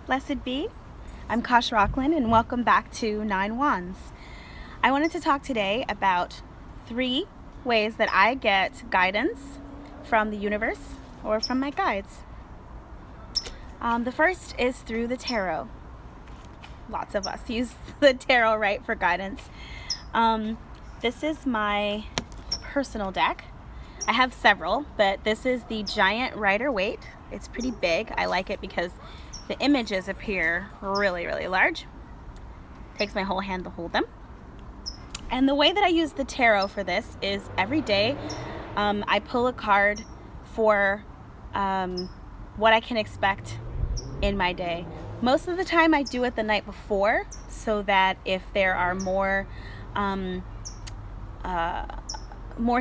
Blessed be. I'm Kosh Rockland and welcome back to Nine Wands. I wanted to talk today about 3 ways that I get guidance from the universe or from my guides. The first is through the tarot. Lots of us use the tarot, right, for guidance. This is my personal deck. I have several, but this is the Giant Rider-Waite. It's pretty big. I like it because the images appear really, really large. Takes my whole hand to hold them. And the way that I use the tarot for this is every day I pull a card for what I can expect in my day. Most of the time I do it the night before so that if there are more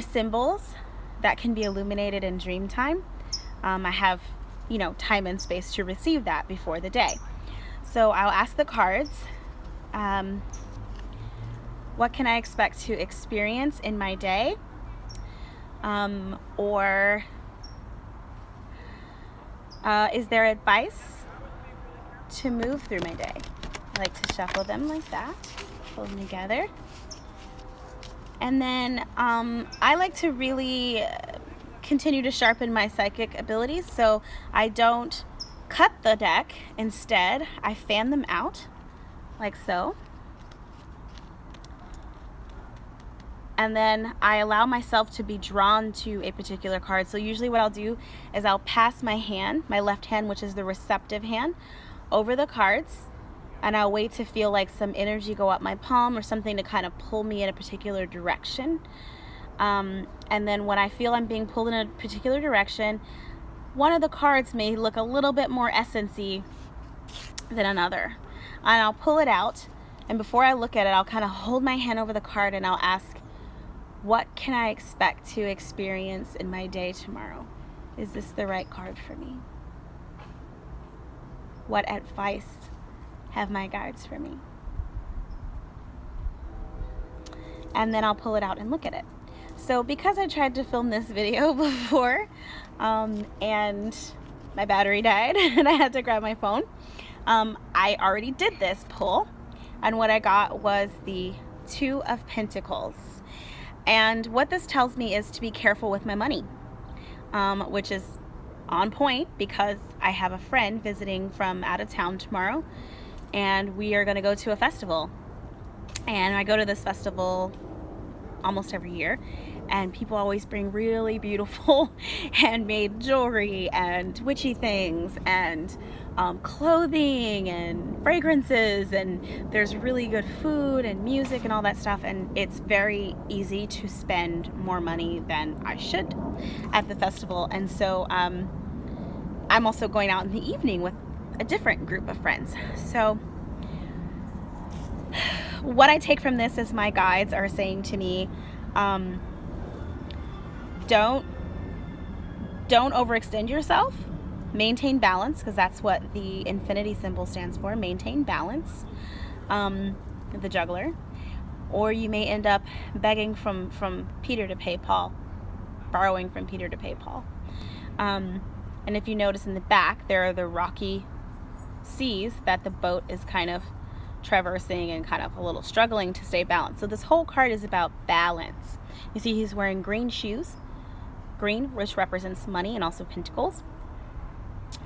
symbols that can be illuminated in dream time, I have time and space to receive that before the day. So I'll ask the cards, what can I expect to experience in my day? Or is there advice to move through my day? I like to shuffle them like that, pull them together. And then I like to really continue to sharpen my psychic abilities, so I don't cut the deck. Instead, I fan them out like so. And then I allow myself to be drawn to a particular card. So usually what I'll do is I'll pass my hand, my left hand, which is the receptive hand, over the cards, and I'll wait to feel like some energy go up my palm or something to kind of pull me in a particular direction. And then when I feel I'm being pulled in a particular direction, one of the cards may look a little bit more essence-y than another. And I'll pull it out, and before I look at it, I'll kind of hold my hand over the card and I'll ask, what can I expect to experience in my day tomorrow? Is this the right card for me? What advice have my guides for me? And then I'll pull it out and look at it. So because I tried to film this video before and my battery died and I had to grab my phone, I already did this pull, and what I got was the 2 of Pentacles. And what this tells me is to be careful with my money, which is on point because I have a friend visiting from out of town tomorrow, and we are going to go to a festival. And I go to this festival almost every year, and people always bring really beautiful handmade jewelry and witchy things and clothing and fragrances, and there's really good food and music and all that stuff, and it's very easy to spend more money than I should at the festival. And so I'm also going out in the evening with a different group of friends. So what I take from this is my guides are saying to me, don't overextend yourself, maintain balance, because that's what the infinity symbol stands for, maintain balance, the juggler, or you may end up begging from Peter to pay Paul, borrowing from Peter to pay Paul. And if you notice in the back, there are the rocky seas that the boat is kind of traversing and kind of a little struggling to stay balanced. So this whole card is about balance. You see he's wearing green shoes, green, which represents money and also pentacles.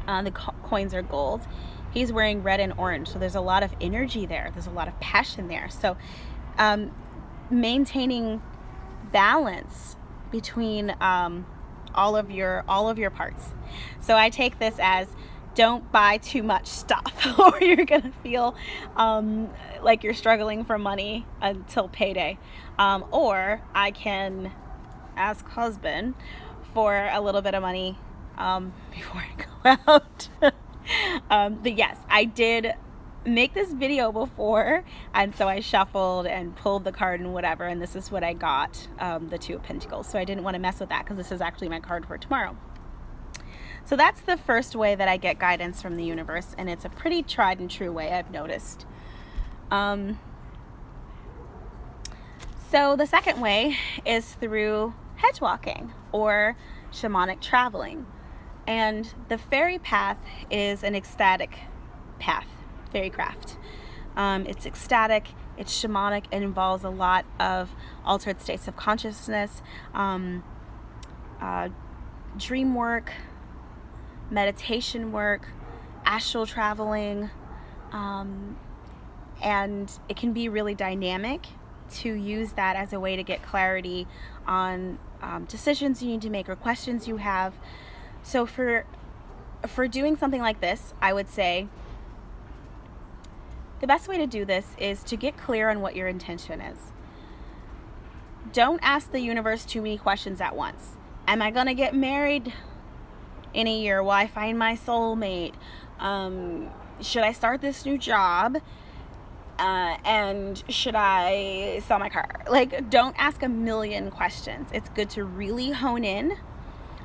The coins are gold. He's wearing red and orange, so there's a lot of energy there. There's a lot of passion there. So maintaining balance between all of your parts. So I take this as, don't buy too much stuff or you're gonna feel like you're struggling for money until payday. Or I can ask husband for a little bit of money before I go out. But yes, I did make this video before, and so I shuffled and pulled the card and whatever, and this is what I got, the 2 of Pentacles. So I didn't want to mess with that because this is actually my card for tomorrow. So that's the first way that I get guidance from the universe, and it's a pretty tried and true way, I've noticed. So the second way is through hedge walking or shamanic traveling. And the fairy path is an ecstatic path, fairy craft. It's ecstatic, it's shamanic, it involves a lot of altered states of consciousness, dream work, meditation work, astral traveling, and it can be really dynamic to use that as a way to get clarity on decisions you need to make or questions you have. So for doing something like this, I would say the best way to do this is to get clear on what your intention is. Don't ask the universe too many questions at once. Am I gonna get married in a year? Will I find my soulmate? Should I start this new job? And should I sell my car? Like, don't ask a million questions. It's good to really hone in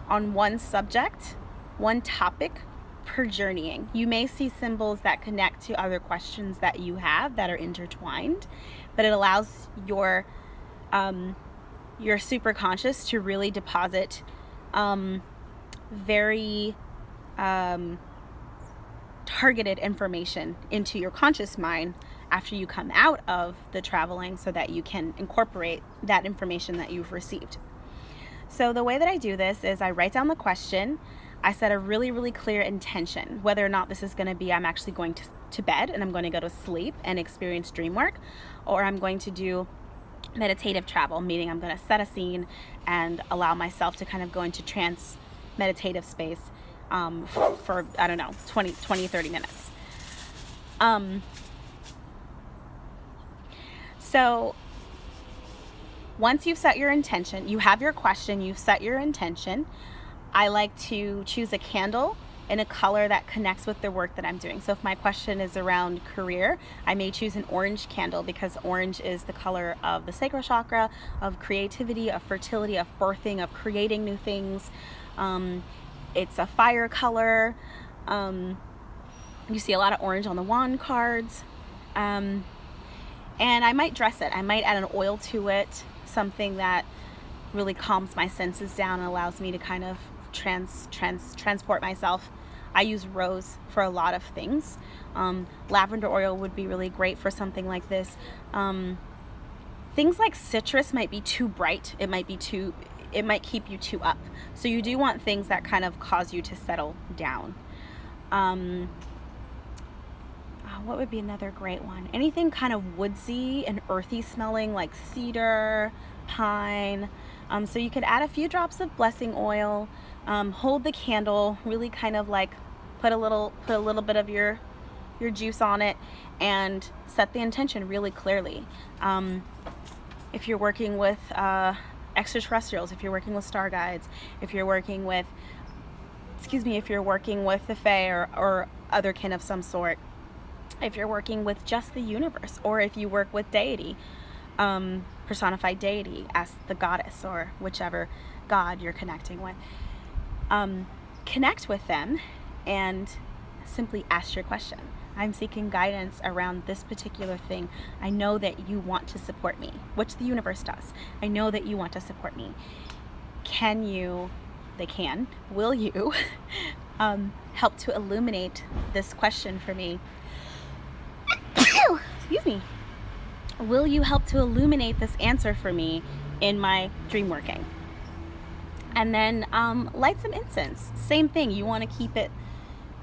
on one subject, one topic per journeying. You may see symbols that connect to other questions that you have that are intertwined, but it allows your superconscious to really deposit very targeted information into your conscious mind after you come out of the traveling, so that you can incorporate that information that you've received. So the way that I do this is I write down the question. I set a really, really clear intention, whether or not this is going to be I'm actually going to bed and I'm going to go to sleep and experience dream work, or I'm going to do meditative travel, meaning I'm going to set a scene and allow myself to kind of go into trance meditative space for I don't know, 20, 30 minutes. So once you've set your intention, you have your question, you've set your intention, I like to choose a candle in a color that connects with the work that I'm doing. So if my question is around career, I may choose an orange candle, because orange is the color of the sacral chakra, of creativity, of fertility, of birthing, of creating new things. It's a fire color. You see a lot of orange on the wand cards. And I might dress it. I might add an oil to it, something that really calms my senses down and allows me to kind of transport myself. I use rose for a lot of things. Lavender oil would be really great for something like this. Things like citrus might be too bright. It might keep you too up. So you do want things that kind of cause you to settle down. What would be another great one? Anything kind of woodsy and earthy smelling, like cedar, pine. So you could add a few drops of blessing oil, hold the candle, really kind of like put a little bit of your juice on it, and set the intention really clearly. If you're working with extraterrestrials, if you're working with star guides, if you're working with the Fae or other kin of some sort, if you're working with just the universe, or if you work with deity, personified deity, ask the goddess or whichever god you're connecting with. Connect with them and simply ask your question. I'm seeking guidance around this particular thing. I know that you want to support me, which the universe does. I know that you want to support me. Will you help to illuminate this question for me? Excuse me. Will you help to illuminate this answer for me in my dream working? And then light some incense. Same thing. You want to keep it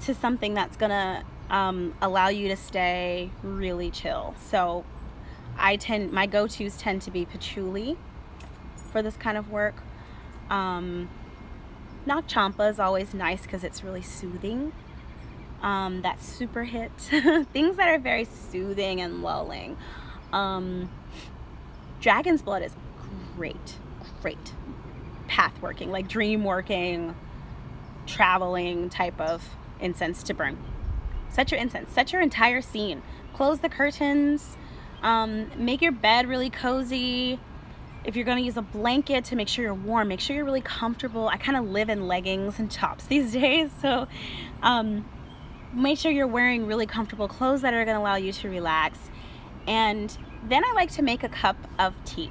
to something that's gonna allow you to stay really chill. So my go-tos tend to be patchouli for this kind of work. Nag champa is always nice because it's really soothing. That's super hit. Things that are very soothing and lulling. Dragon's blood is great path working, like dream working, traveling type of incense to burn. Set your incense, set your entire scene, close the curtains, make your bed really cozy. If you're going to use a blanket, to make sure you're warm, make sure you're really comfortable. I kind of live in leggings and tops these days, so make sure you're wearing really comfortable clothes that are going to allow you to relax. And then I like to make a cup of tea,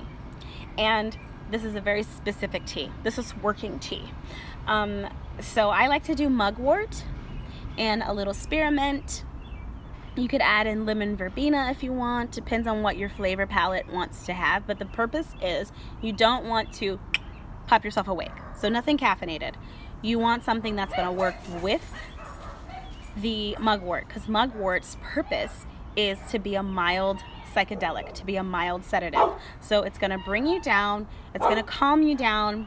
and this is a very specific tea. This is working tea. So I like to do mugwort and a little spearmint, You could add in lemon verbena if you want, depends on what your flavor palette wants to have, but the purpose is you don't want to pop yourself awake. So nothing caffeinated. You want something that's going to work with the mugwort, because mugwort's purpose is to be a mild psychedelic, to be a mild sedative. So it's going to bring you down, it's going to calm you down,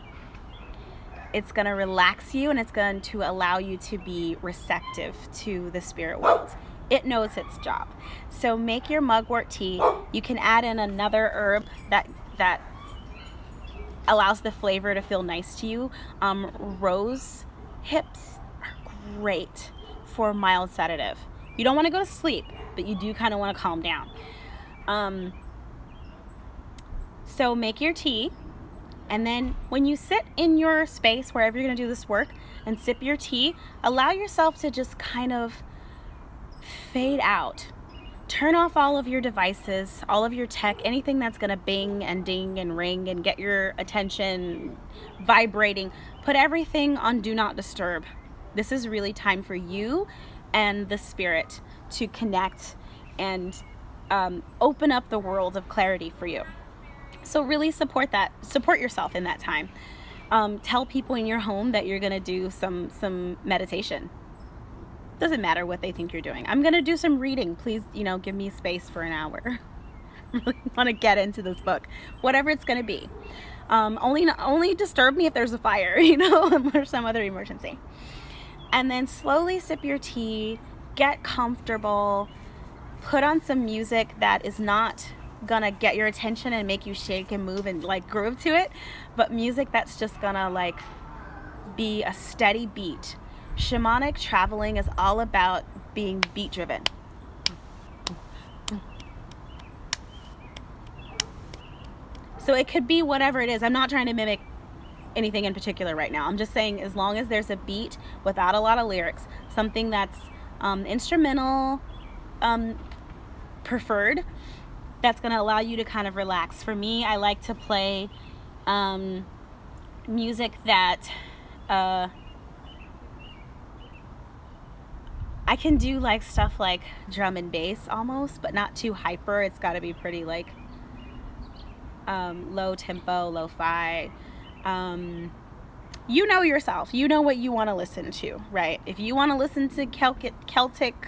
it's going to relax you, and it's going to allow you to be receptive to the spirit world. It knows its job. So make your mugwort tea. You can add in another herb that allows the flavor to feel nice to you. Rose hips are great for mild sedative. You don't want to go to sleep, but you do kind of want to calm down. So make your tea, and then when you sit in your space, wherever you're going to do this work, and sip your tea, allow yourself to just kind of fade out. Turn off all of your devices, all of your tech, anything that's going to bing and ding and ring and get your attention vibrating. Put everything on do not disturb. This is really time for you and the spirit to connect and open up the world of clarity for you. So really support yourself in that time. Tell people in your home that you're going to do some meditation. Doesn't matter what they think you're doing. I'm going to do some reading. Please, give me space for an hour. I really want to get into this book. Whatever it's going to be. Only disturb me if there's a fire, or some other emergency. And then slowly sip your tea, get comfortable, put on some music that is not gonna get your attention and make you shake and move and groove to it, but music that's just gonna be a steady beat. Shamanic traveling is all about being beat driven. So it could be whatever it is. I'm not trying to mimic anything in particular right now. I'm just saying as long as there's a beat without a lot of lyrics, something that's instrumental preferred, that's going to allow you to kind of relax. For me, I like to play music that I can do stuff like drum and bass almost, but not too hyper. It's got to be pretty low tempo, lo-fi. You know yourself. You know what you want to listen to, right? If you want to listen to Celtic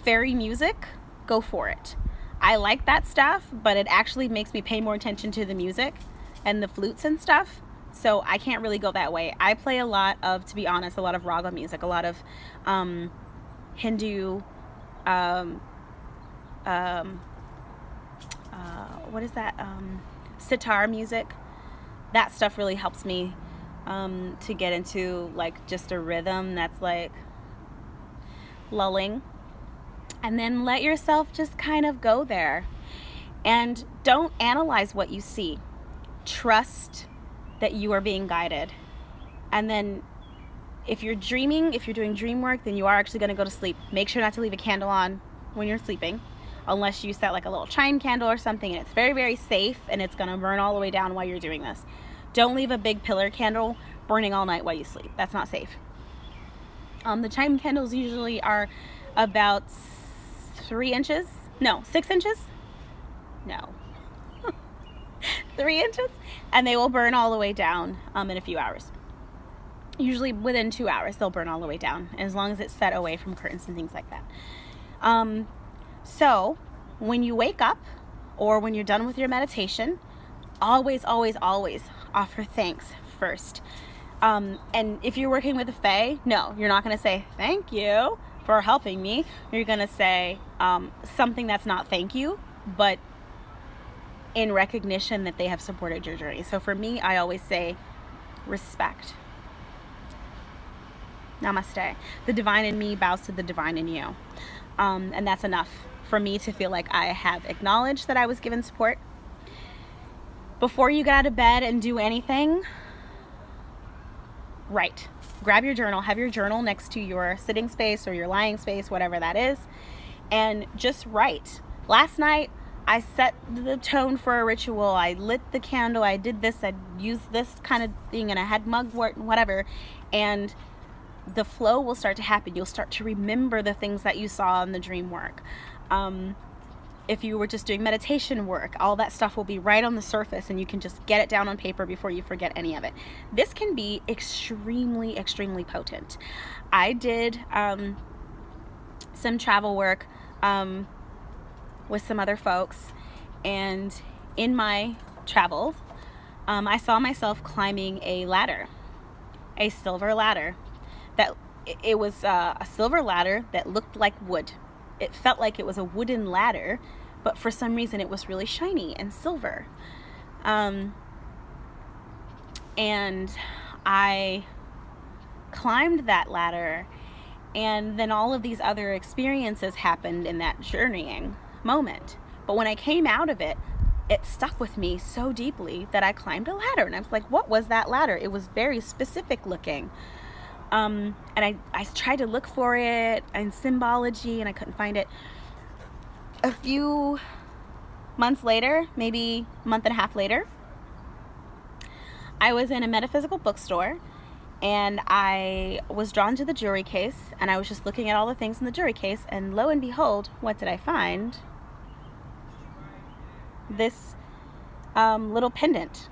fairy music, go for it. I like that stuff, but it actually makes me pay more attention to the music and the flutes and stuff. So I can't really go that way. I play a lot of, to be honest, a lot of raga music, a lot of Hindu, what is that? Sitar music. That stuff really helps me to get into just a rhythm that's lulling. And then let yourself just kind of go there. And don't analyze what you see. Trust that you are being guided. And then if you're dreaming, if you're doing dream work, then you are actually going to go to sleep. Make sure not to leave a candle on when you're sleeping, unless you set a little chime candle or something, and it's very, very safe, and it's going to burn all the way down while you're doing this. Don't leave a big pillar candle burning all night while you sleep. That's not safe. The chime candles usually are about 3 inches. No, 6 inches? No. 3 inches, and they will burn all the way down in a few hours. Usually within 2 hours they'll burn all the way down, as long as it's set away from curtains and things like that. So when you wake up or when you're done with your meditation, always offer thanks first. And if you're working with a fae, no, you're not going to say thank you for helping me. You're going to say something that's not thank you, but in recognition that they have supported your journey. So for me, I always say respect. Namaste. The divine in me bows to the divine in you. And that's enough for me to feel like I have acknowledged that I was given support. Before you get out of bed and do anything, write. Grab your journal. Have your journal next to your sitting space or your lying space, whatever that is, and just write. Last night, I set the tone for a ritual. I lit the candle. I did this. I used this kind of thing, and I had mugwort and whatever. And the flow will start to happen. You'll start to remember the things that you saw in the dream work. If you were just doing meditation work, all that stuff will be right on the surface, and you can just get it down on paper before you forget any of it. This can be extremely, extremely potent. I did some travel work with some other folks, and in my travels, I saw myself climbing a ladder, a silver ladder. That it was a silver ladder that looked like wood. It felt like it was a wooden ladder, but for some reason it was really shiny and silver. And I climbed that ladder, and then all of these other experiences happened in that journeying moment. But when I came out of it, it stuck with me so deeply that I climbed a ladder, and I was like, what was that ladder? It was very specific looking. And I tried to look for it in symbology, and I couldn't find it. A few months later, maybe a month and a half later, I was in a metaphysical bookstore, and I was drawn to the jewelry case, and I was just looking at all the things in the jewelry case, and lo and behold, what did I find? This little pendant.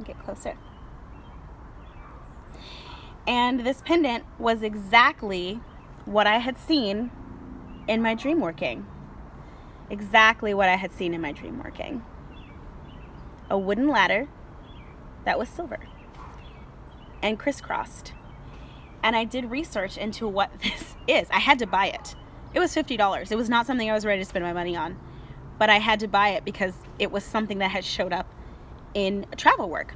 Get closer. And this pendant was exactly what I had seen in my dream working. Exactly what I had seen in my dream working. A wooden ladder that was silver and crisscrossed. And I did research into what this is. I had to buy it. It was $50. It was not something I was ready to spend my money on, but I had to buy it because it was something that had showed up in travel work.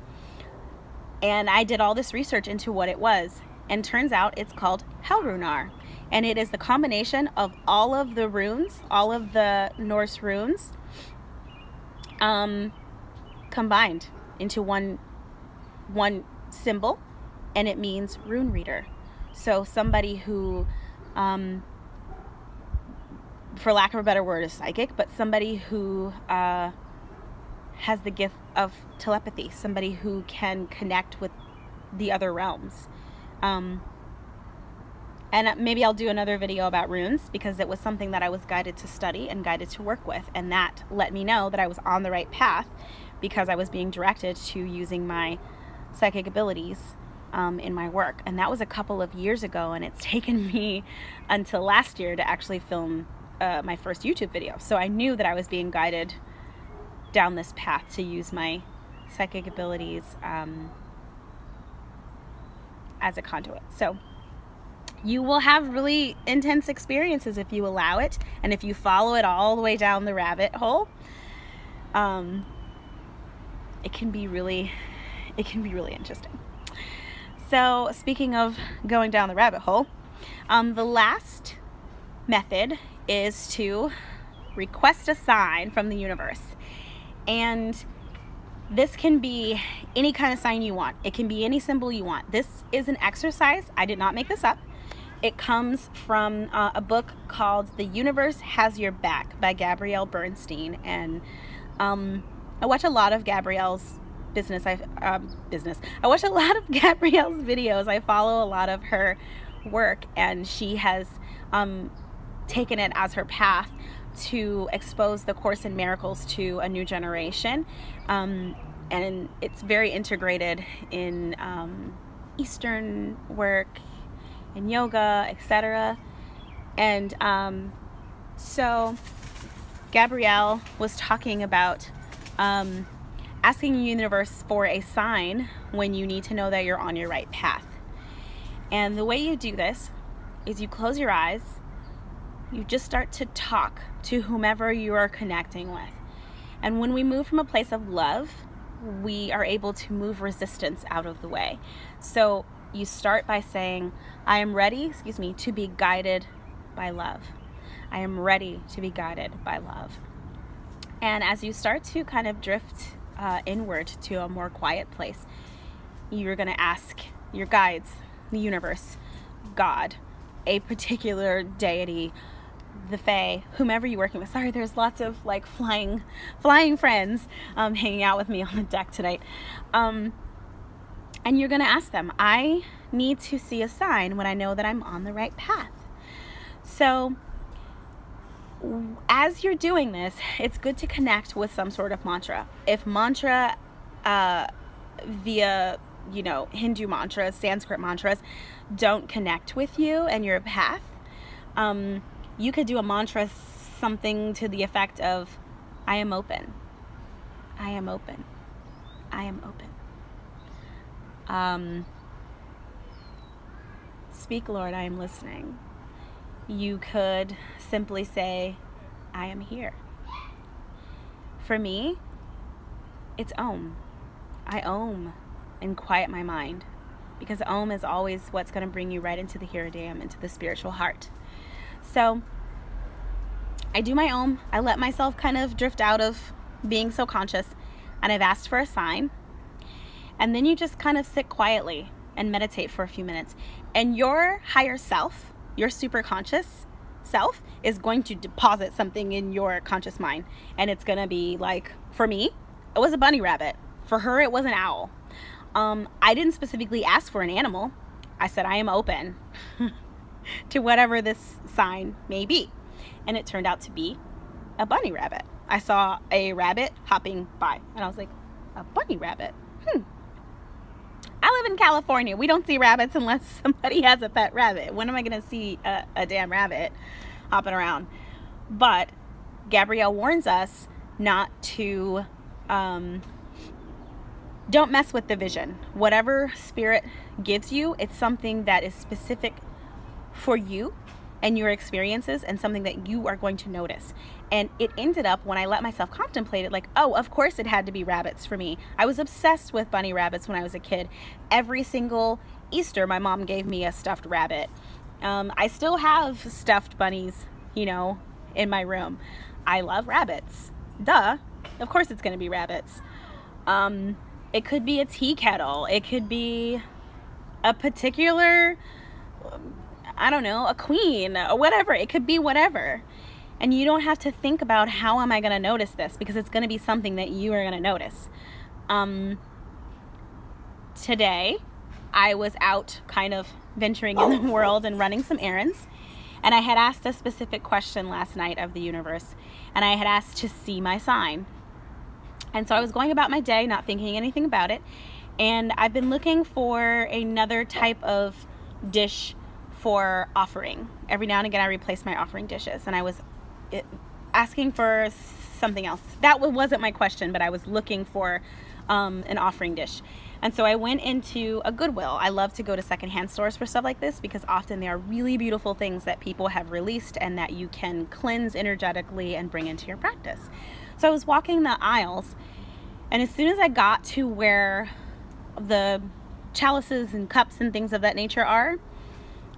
And I did all this research into what it was, and turns out it's called Helrunar. And it is the combination of all of the runes, all of the Norse runes, combined into one symbol, and it means rune reader. So somebody who, for lack of a better word, is psychic, but somebody who has the gift of telepathy, somebody who can connect with the other realms. And maybe I'll do another video about runes, because it was something that I was guided to study and guided to work with, and that let me know that I was on the right path, because I was being directed to using my psychic abilities in my work. And that was a couple of years ago, and it's taken me until last year to actually film my first YouTube video. So I knew that I was being guided down this path to use my psychic abilities as a conduit. So you will have really intense experiences if you allow it, and if you follow it all the way down the rabbit hole. It can be really interesting. So speaking of going down the rabbit hole, the last method is to request a sign from the universe. And this can be any kind of sign you want. It can be any symbol you want. This is an exercise. I did not make this up. It comes from a book called The Universe Has Your Back by Gabrielle Bernstein. And I watch a lot of Gabrielle's I watch a lot of Gabrielle's videos. I follow a lot of her work, and she has taken it as her path to expose the Course in Miracles to a new generation. And it's very integrated in Eastern work, in yoga, etc. And so Gabrielle was talking about asking the universe for a sign when you need to know that you're on your right path. And the way you do this is you close your eyes, you just start to talk to whomever you are connecting with. And when we move from a place of love, we are able to move resistance out of the way. So you start by saying, I am ready, to be guided by love. I am ready to be guided by love. And as you start to kind of drift inward to a more quiet place, you're going to ask your guides, the universe, God, a particular deity, the Fae, whomever you're working with. Sorry, there's lots of like flying flying friends hanging out with me on the deck tonight. And you're going to ask them, I need to see a sign when I know that I'm on the right path. So as you're doing this, it's good to connect with some sort of mantra. If mantra via, Hindu mantras, Sanskrit mantras don't connect with you and your path, you could do a mantra something to the effect of, I am open. I am open. I am open. Speak, Lord, I am listening. You could simply say, I am here. For me, it's Om. I Om and quiet my mind, because Om is always what's going to bring you right into the here and am, into the spiritual heart. So I do my Om. I let myself kind of drift out of being so conscious, and I've asked for a sign. And then you just kind of sit quietly and meditate for a few minutes. And your higher self, your super conscious self, is going to deposit something in your conscious mind. And it's going to be like, for me, it was a bunny rabbit. For her, it was an owl. I didn't specifically ask for an animal. I said, I am open to whatever this sign may be. And it turned out to be a bunny rabbit. I saw a rabbit hopping by, and I was like, a bunny rabbit? I live in California. We don't see rabbits unless somebody has a pet rabbit. When am I going to see a damn rabbit hopping around? But Gabrielle warns us not to, don't mess with the vision. Whatever spirit gives you, it's something that is specific for you and your experiences, and something that you are going to notice. And it ended up, when I let myself contemplate it, like, oh, of course it had to be rabbits for me. I was obsessed with bunny rabbits when I was a kid. Every single Easter, my mom gave me a stuffed rabbit. I still have stuffed bunnies, in my room. I love rabbits. Duh. Of course it's going to be rabbits. It could be a tea kettle. It could be a particular, a queen, or whatever. It could be whatever. And you don't have to think about, how am I going to notice this? Because it's going to be something that you are going to notice. Today, I was out kind of venturing in the world and running some errands. And I had asked a specific question last night of the universe. And I had asked to see my sign. And so I was going about my day, not thinking anything about it. And I've been looking for another type of dish for offering. Every now and again I replace my offering dishes, and I was asking for something else. That wasn't my question, but I was looking for an offering dish. And so I went into a Goodwill. I love to go to secondhand stores for stuff like this, because often they are really beautiful things that people have released and that you can cleanse energetically and bring into your practice. So I was walking the aisles, and as soon as I got to where the chalices and cups and things of that nature are,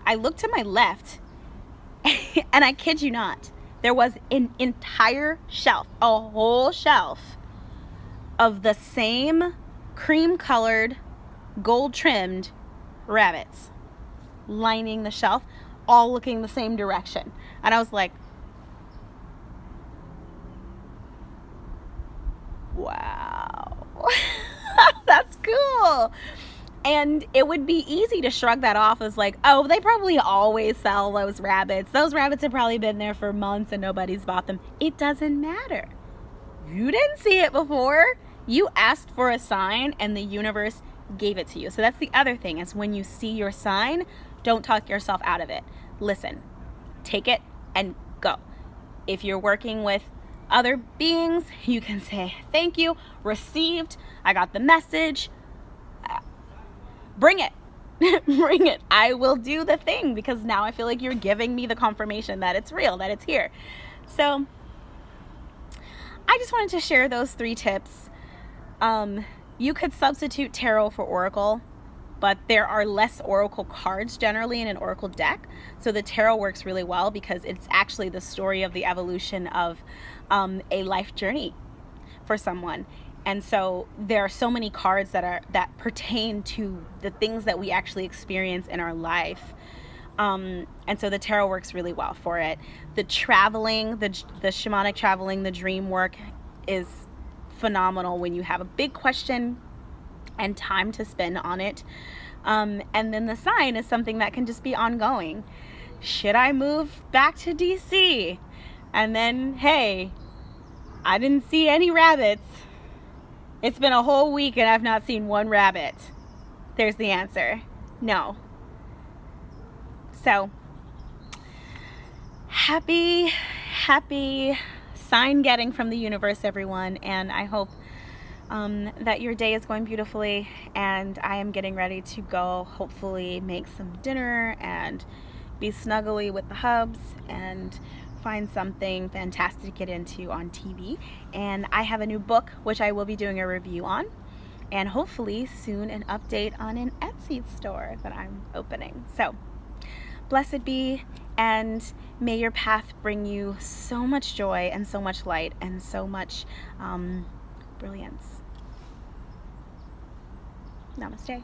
I looked to my left, and I kid you not, there was an entire shelf, a whole shelf of the same cream-colored, gold-trimmed rabbits lining the shelf, all looking the same direction. And I was like, wow, that's cool. And it would be easy to shrug that off as like, oh, they probably always sell those rabbits. Those rabbits have probably been there for months and nobody's bought them. It doesn't matter. You didn't see it before. You asked for a sign and the universe gave it to you. So that's the other thing, is when you see your sign, don't talk yourself out of it. Listen, take it and go. If you're working with other beings, you can say, thank you, received, I got the message. Bring it. Bring it. I will do the thing, because now I feel like you're giving me the confirmation that it's real, that it's here. So I just wanted to share those 3 tips. You could substitute tarot for oracle, but there are less oracle cards generally in an oracle deck. So the tarot works really well because it's actually the story of the evolution of a life journey for someone. And so there are so many cards that pertain to the things that we actually experience in our life. And so the tarot works really well for it. The traveling, the shamanic traveling, the dream work is phenomenal when you have a big question and time to spend on it. And then the sign is something that can just be ongoing. Should I move back to DC? And then, hey, I didn't see any rabbits. It's been a whole week and I've not seen one rabbit. There's the answer. No. So, happy sign getting from the universe, everyone. And I hope that your day is going beautifully, and I am getting ready to go hopefully make some dinner and be snuggly with the hubs and find something fantastic to get into on TV. And I have a new book which I will be doing a review on, and hopefully soon an update on an Etsy store that I'm opening. So blessed be, and may your path bring you so much joy and so much light and so much brilliance. Namaste.